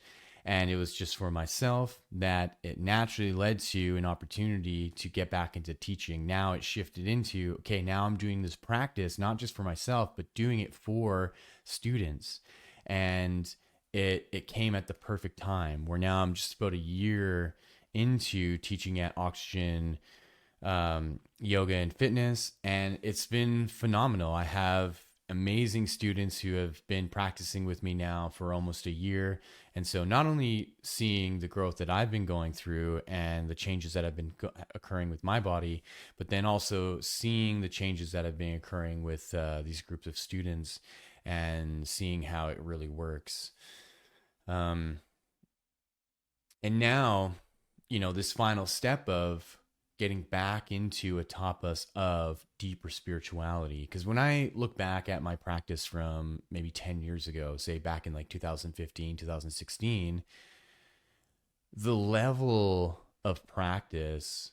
and it was just for myself that it naturally led to an opportunity to get back into teaching. Now it shifted into, okay, now I'm doing this practice, not just for myself, but doing it for students. And it came at the perfect time where now I'm just about a year into teaching at Oxygen Yoga and Fitness, and it's been phenomenal. I have amazing students who have been practicing with me now for almost a year. And so not only seeing the growth that I've been going through and the changes that have been occurring with my body, but then also seeing the changes that have been occurring with these groups of students and seeing how it really works. And now, this final step of getting back into a tapas of deeper spirituality. Because when I look back at my practice from maybe 10 years ago, say back in like 2015, 2016, the level of practice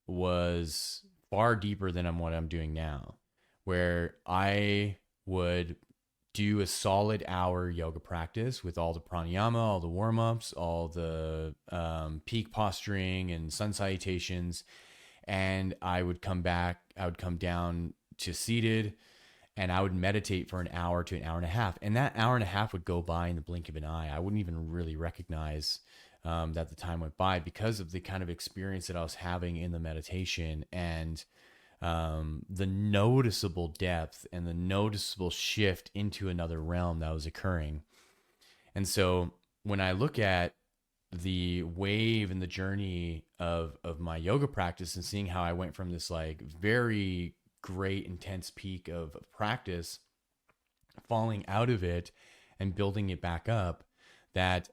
was far deeper than what I'm doing now, where I would do a solid hour yoga practice with all the pranayama, all the warm-ups, all the peak posturing and sun salutations. And I would come down to seated, and I would meditate for an hour to an hour and a half. And that hour and a half would go by in the blink of an eye. I wouldn't even really recognize that the time went by because of the kind of experience that I was having in the meditation, and the noticeable depth and the noticeable shift into another realm that was occurring. And so when I look at the wave and the journey of my yoga practice, and seeing how I went from this like very great intense peak of practice, falling out of it and building it back up, that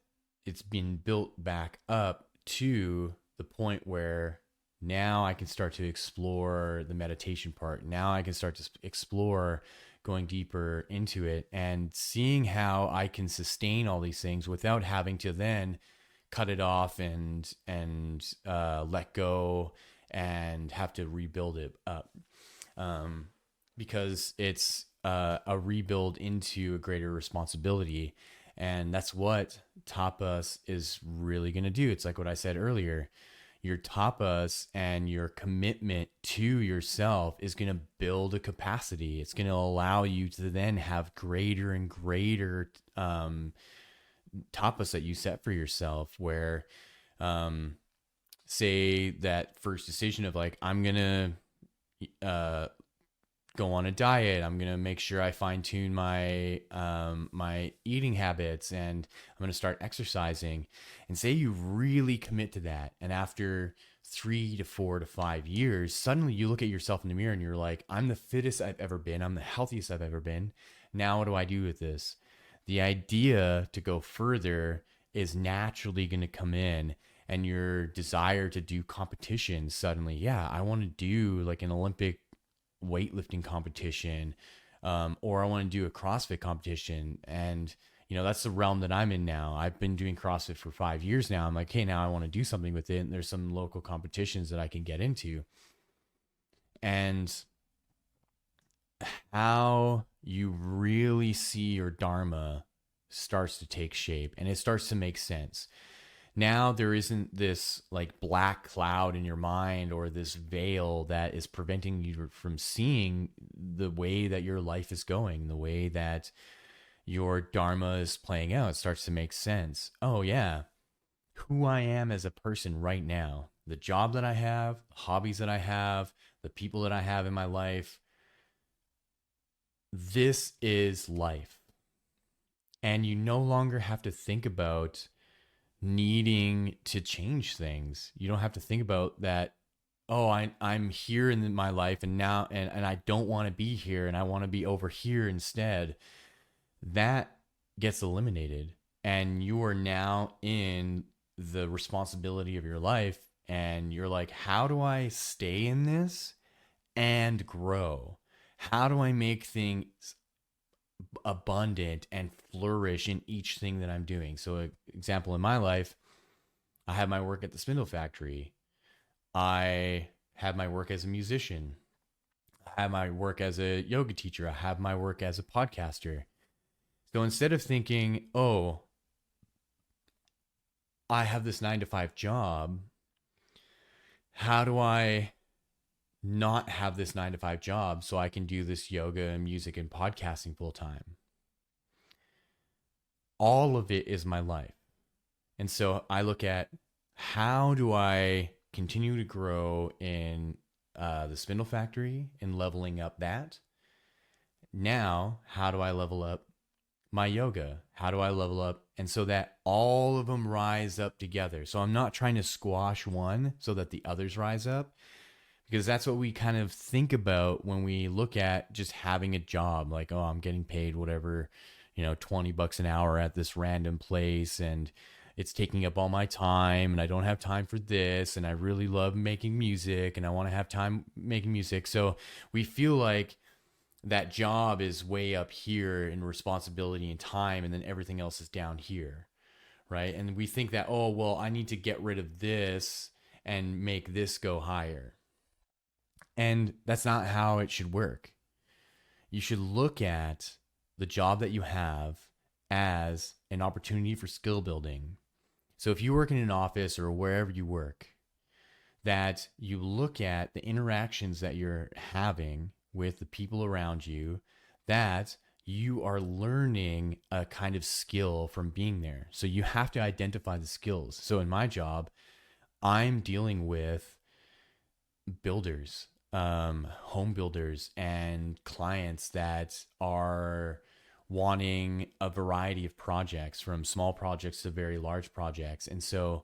it's been built back up to the point where now I can start to explore the meditation part. Now I can start to explore going deeper into it and seeing how I can sustain all these things without having to then cut it off and let go and have to rebuild it up, because it's a rebuild into a greater responsibility. And that's what tapas is really going to do. It's like what I said earlier. Your tapas and your commitment to yourself is going to build a capacity. It's going to allow you to then have greater and greater tapas that you set for yourself, where say that first decision of like, I'm going to go on a diet. I'm going to make sure I fine tune my my eating habits, and I'm going to start exercising. And say you really commit to that, and after 3 to 4 to 5 years, suddenly you look at yourself in the mirror and you're like, I'm the fittest I've ever been. I'm the healthiest I've ever been. Now what do I do with this? The idea to go further is naturally going to come in, and your desire to do competition suddenly, yeah, I want to do like an Olympic weightlifting competition, or I want to do a CrossFit competition. And that's the realm that I'm in now. I've been doing CrossFit for 5 years now. I'm like, hey, now I want to do something with it, and there's some local competitions that I can get into. And how you really see your dharma starts to take shape, and it starts to make sense. Now there isn't this like black cloud in your mind, or this veil that is preventing you from seeing the way that your life is going, the way that your dharma is playing out. It starts to make sense. Oh yeah, who I am as a person right now, the job that I have, the hobbies that I have, the people that I have in my life. This is life. And you no longer have to think about needing to change things. You don't have to think about that, oh, I'm here in my life, and now and I don't want to be here, and I want to be over here instead. That gets eliminated, and you are now in the responsibility of your life, and you're like, how do I stay in this and grow? How do I make things abundant and flourish in each thing that I'm doing? So an example in my life, I have my work at the spindle factory. I have my work as a musician. I have my work as a yoga teacher. I have my work as a podcaster. So instead of thinking, oh, I have this 9-to-5 job, how do I not have this 9-to-5 job so I can do this yoga and music and podcasting full time? All of it is my life. And so I look at, how do I continue to grow in the spindle factory and leveling up that? Now, how do I level up my yoga? How do I level up? And so that all of them rise up together. So I'm not trying to squash one so that the others rise up, because that's what we kind of think about when we look at just having a job. Like, oh, I'm getting paid whatever, $20 an hour at this random place, and it's taking up all my time, and I don't have time for this, and I really love making music, and I want to have time making music. So we feel like that job is way up here in responsibility and time, and then everything else is down here, right? And we think that, oh, well, I need to get rid of this and make this go higher. And that's not how it should work. You should look at the job that you have as an opportunity for skill building. So if you work in an office or wherever you work, that you look at the interactions that you're having with the people around you, that you are learning a kind of skill from being there. So you have to identify the skills. So in my job, I'm dealing with builders, home builders, and clients that are wanting a variety of projects, from small projects to very large projects. And so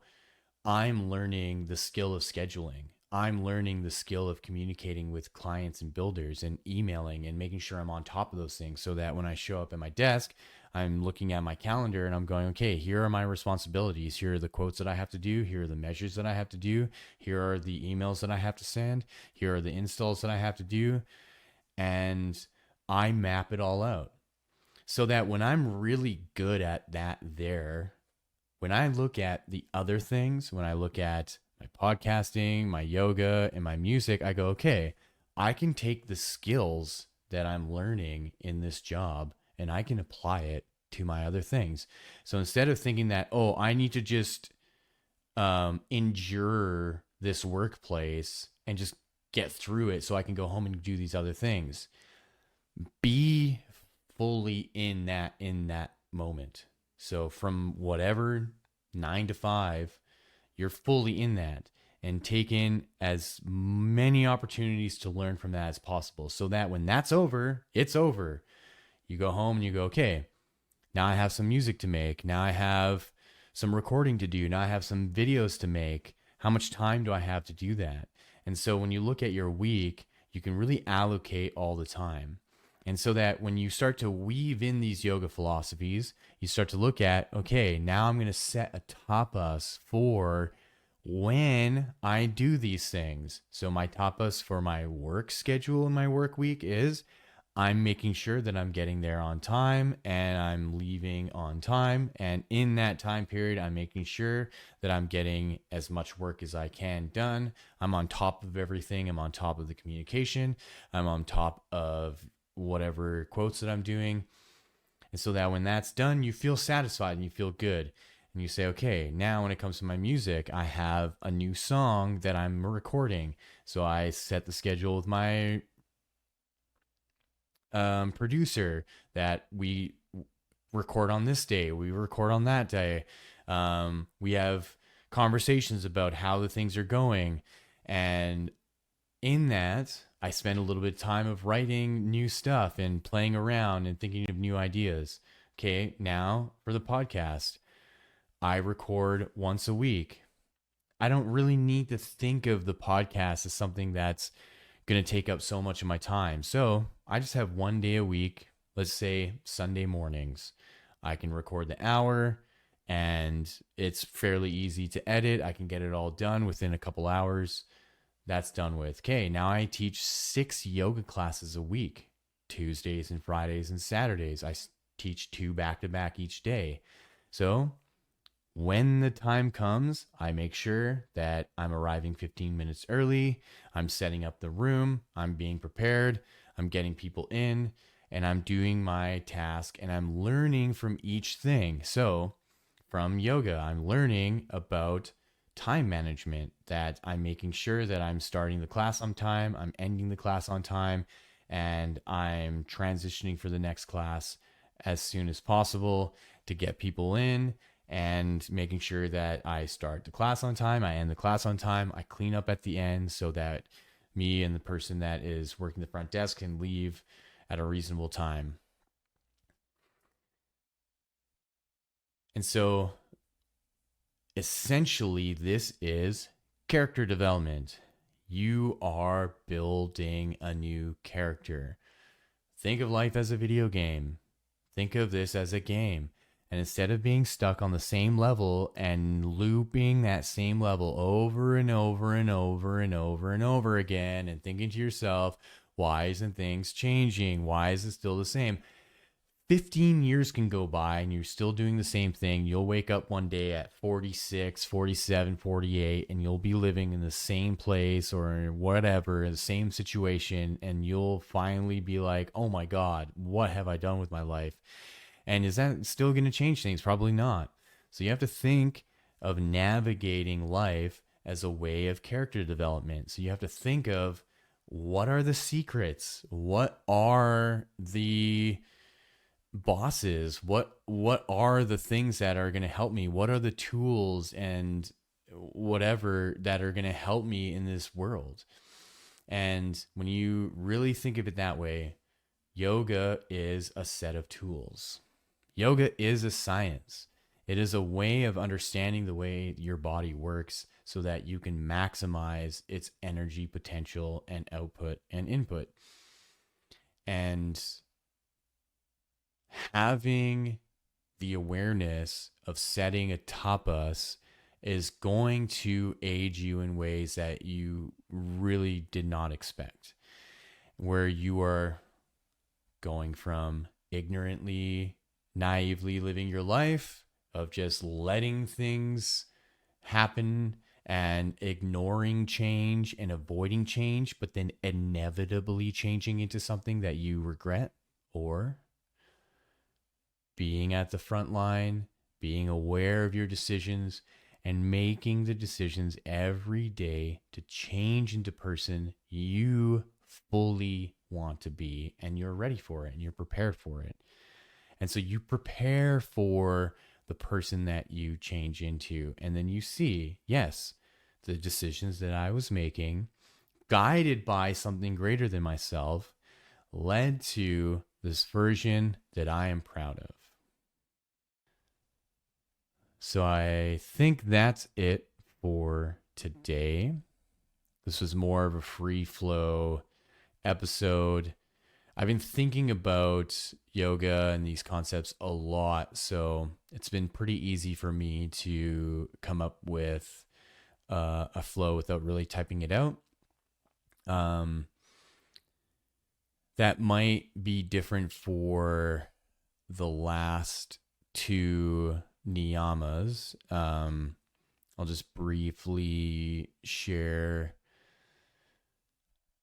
I'm learning the skill of scheduling. I'm learning the skill of communicating with clients and builders and emailing and making sure I'm on top of those things, so that when I show up at my desk, I'm looking at my calendar and I'm going, okay, here are my responsibilities. Here are the quotes that I have to do. Here are the measures that I have to do. Here are the emails that I have to send. Here are the installs that I have to do. And I map it all out, so that when I'm really good at that there, when I look at the other things, when I look at my podcasting, my yoga, and my music, I go, okay, I can take the skills that I'm learning in this job and I can apply it to my other things. So instead of thinking that, oh, I need to just endure this workplace and just get through it so I can go home and do these other things, be fully in that moment. So from whatever 9 to 5, you're fully in that, and take in as many opportunities to learn from that as possible, so that when that's over, it's over. You go home and you go, okay, now I have some music to make. Now I have some recording to do. Now I have some videos to make. How much time do I have to do that? And so when you look at your week, you can really allocate all the time. And so that when you start to weave in these yoga philosophies, you start to look at, okay, now I'm going to set a tapas for when I do these things. So my tapas for my work schedule and my work week is I'm making sure that I'm getting there on time and I'm leaving on time. And in that time period, I'm making sure that I'm getting as much work as I can done. I'm on top of everything. I'm on top of the communication. I'm on top of whatever quotes that I'm doing. And so that when that's done, you feel satisfied and you feel good. And you say, okay, now when it comes to my music, I have a new song that I'm recording. So I set the schedule with my producer that we record on this day, we record on that day. We have conversations about how the things are going. And in that, I spend a little bit of time of writing new stuff and playing around and thinking of new ideas. Okay, now for the podcast, I record once a week. I don't really need to think of the podcast as something that's going to take up so much of my time. So I just have one day a week, let's say Sunday mornings. I can record the hour and it's fairly easy to edit. I can get it all done within a couple hours. That's done with. Okay, now I teach 6 yoga classes a week, Tuesdays and Fridays and Saturdays. I teach 2 back to back each day. So when the time comes, I make sure that I'm arriving 15 minutes early. I'm setting up the room. I'm being prepared. I'm getting people in and I'm doing my task and I'm learning from each thing. So from yoga, I'm learning about time management, that I'm making sure that I'm starting the class on time, I'm ending the class on time, and I'm transitioning for the next class as soon as possible to get people in, and making sure that I start the class on time, I end the class on time, I clean up at the end so that me and the person that is working the front desk can leave at a reasonable time. And so essentially, this is character development. You are building a new character. Think of life as a video game. Think of this as a game. And instead of being stuck on the same level and looping that same level over and over and over and over and over again and thinking to yourself, why isn't things changing? Why is it still the same? 15 years can go by and you're still doing the same thing. You'll wake up one day at 46, 47, 48, and you'll be living in the same place or whatever, the same situation. And you'll finally be like, oh my God, what have I done with my life? And is that still going to change things? Probably not. So you have to think of navigating life as a way of character development. So you have to think of, what are the secrets? What are the bosses? What are the things that are going to help me? What are the tools and whatever that are going to help me in this world? And when you really think of it that way, yoga is a set of tools. Yoga is a science. It is a way of understanding the way your body works so that you can maximize its energy potential and output and input. And having the awareness of setting a tapas is going to aid you in ways that you really did not expect, where you are going from ignorantly, naively living your life of just letting things happen and ignoring change and avoiding change, but then inevitably changing into something that you regret, or being at the front line, being aware of your decisions, and making the decisions every day to change into person you fully want to be, and you're ready for it and you're prepared for it. And so you prepare for the person that you change into, and then you see, yes, the decisions that I was making, guided by something greater than myself, led to this version that I am proud of. So I think that's it for today. This was more of a free flow episode. I've been thinking about yoga and these concepts a lot, so it's been pretty easy for me to come up with a flow without really typing it out. That might be different for the last two niyamas. I'll just briefly share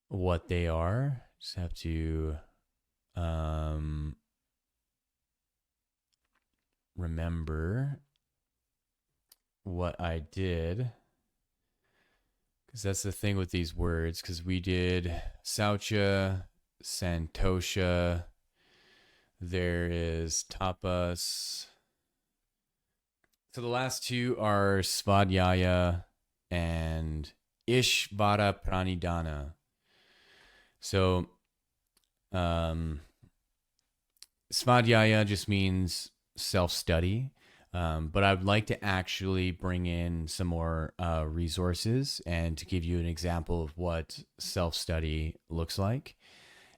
what they are. Just have to remember what I did, because that's the thing with these words, because we did Saucha, Santosha, there is Tapas. So the last two are Svadhyaya and Ishvara Pranidhana. So Svadhyaya just means self-study, but I'd like to actually bring in some more resources and to give you an example of what self-study looks like.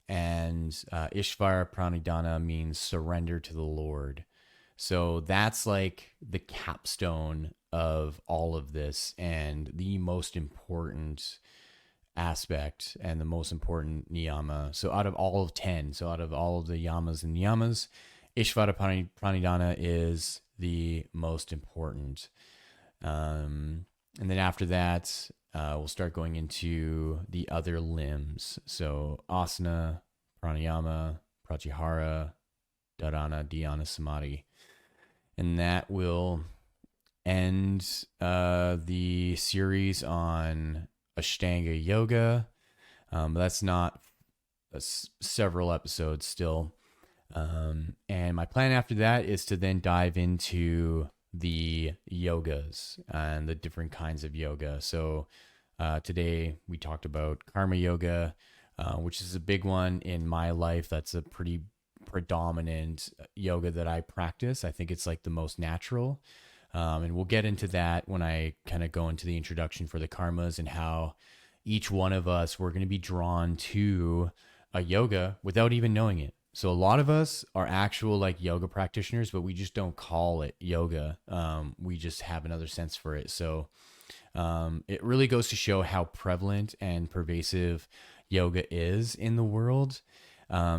And Ishvara Pranidhana means surrender to the Lord. So that's like the capstone of all of this, and the most important aspect and the most important niyama. So out of all of 10, so out of all of the yamas and niyamas, Ishvara Pranidhana is the most important. And then after that, we'll start going into the other limbs. So asana, pranayama, pratyahara, dharana, dhyana, samadhi. And that will end the series on Ashtanga yoga. That's several episodes still. And my plan after that is to then dive into the yogas and the different kinds of yoga. So today we talked about karma yoga, which is a big one in my life. That's a pretty predominant yoga that I practice. I think it's like the most natural. And we'll get into that when I kind of go into the introduction for the karmas and how each one of us, we're going to be drawn to a yoga without even knowing it. So a lot of us are actual like yoga practitioners, but we just don't call it yoga. We just have another sense for it. So it really goes to show how prevalent and pervasive yoga is in the world.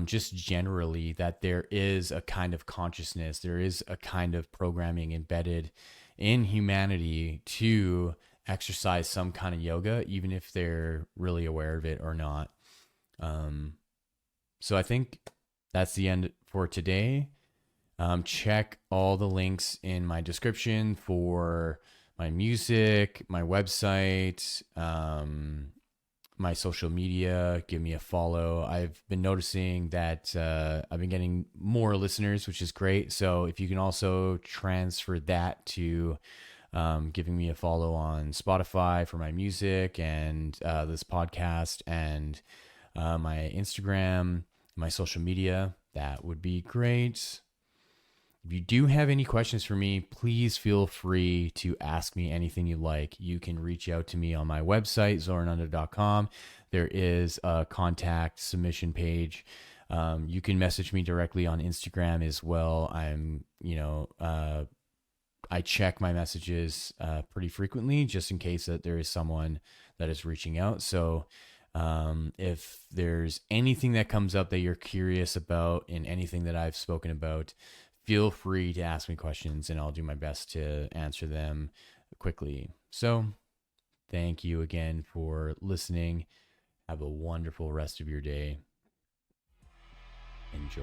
Just generally, that there is a kind of consciousness, there is a kind of programming embedded in humanity to exercise some kind of yoga, even if they're really aware of it or not. So I think that's the end for today. Check all the links in my description for my music, my website, my social media. Give me a follow. I've been noticing that I've been getting more listeners, which is great. So if you can also transfer that to giving me a follow on Spotify for my music and this podcast and my Instagram, my social media, that would be great. If you do have any questions for me, please feel free to ask me anything you like. You can reach out to me on my website, zorananda.com. There is a contact submission page. You can message me directly on Instagram as well. I check my messages pretty frequently just in case that there is someone that is reaching out. So if there's anything that comes up that you're curious about and anything that I've spoken about, feel free to ask me questions and I'll do my best to answer them quickly. So thank you again for listening. Have a wonderful rest of your day. Enjoy.